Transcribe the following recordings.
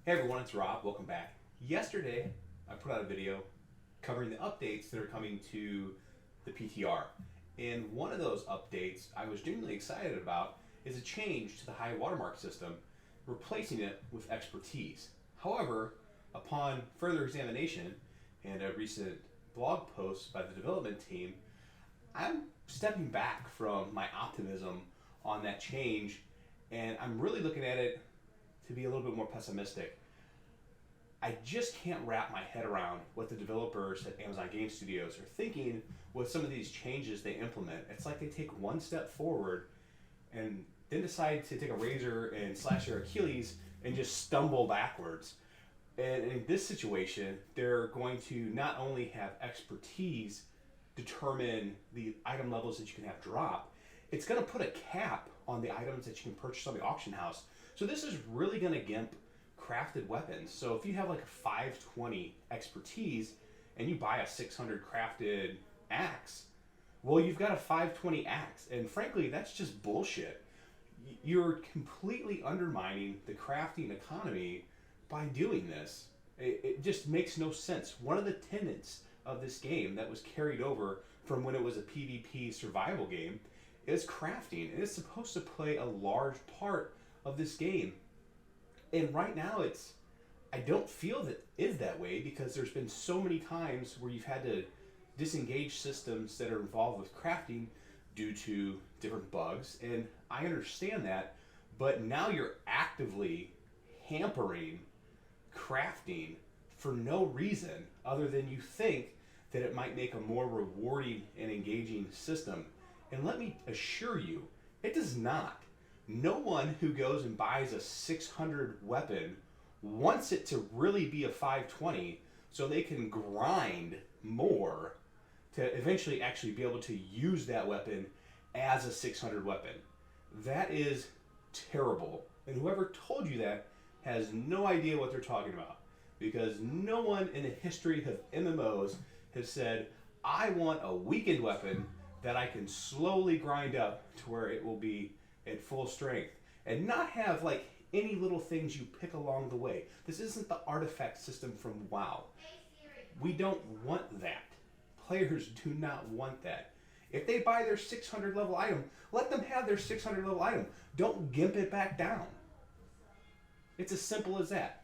Hey everyone, it's Rob. Welcome back. Yesterday, I put out a video covering the updates that are coming to the PTR. And one of those updates I was genuinely excited about is a change to the high watermark system, replacing it with expertise. However, upon further examination and a recent blog post by the development team, I'm stepping back from my optimism on that change, and I'm really looking at it to be a little bit more pessimistic. I just can't wrap my head around what the developers at Amazon Game Studios are thinking with some of these changes they implement. It's like they take one step forward and then decide to take a razor and slash their Achilles and just stumble backwards. And in this situation, they're going to not only have expertise determine the item levels that you can have drop, it's going to put a cap on the items that you can purchase on the auction house. So this is really going to gimp crafted weapons. So if you have like a 520 expertise and you buy a 600 crafted axe, well, you've got a 520 axe. And frankly, that's just bullshit. You're completely undermining the crafting economy by doing this. It just makes no sense. One of the tenets of this game that was carried over from when it was a PvP survival game is crafting. And it's supposed to play a large part of this game. And right now I don't feel that is that way, because there's been so many times where you've had to disengage systems that are involved with crafting due to different bugs. And I understand that, but now you're actively hampering crafting for no reason other than you think that it might make a more rewarding and engaging system. And let me assure you, it does not. No one who goes and buys a 600 weapon wants it to really be a 520 so they can grind more to eventually actually be able to use that weapon as a 600 weapon. That is terrible. And whoever told you that has no idea what they're talking about, because no one in the history of MMOs has said, I want a weakened weapon that I can slowly grind up to where it will be at full strength and not have like any little things you pick along the way. This isn't the artifact system from WoW. We don't want that. Players do not want that. If they buy their 600 level item, let them have their 600 level item. Don't gimp it back down. It's as simple as that.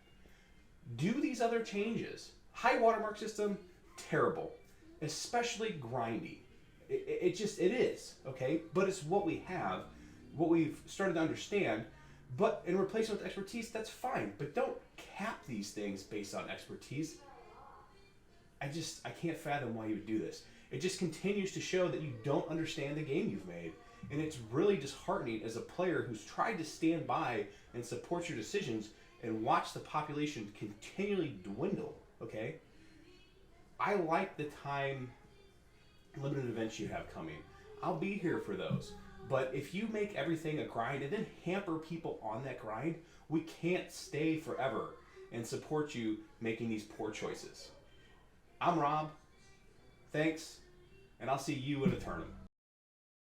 Do these other changes. High watermark system, terrible. Especially grindy. It is, okay? But it's what we have, what we've started to understand. But in replacement with expertise, that's fine. But don't cap these things based on expertise. I can't fathom why you would do this. It just continues to show that you don't understand the game you've made. And it's really disheartening as a player who's tried to stand by and support your decisions and watch the population continually dwindle, okay? I like the time limited events you have coming. I'll be here for those. But if you make everything a grind and then hamper people on that grind, we can't stay forever and support you making these poor choices. I'm Rob. Thanks, and I'll see you in a tournament.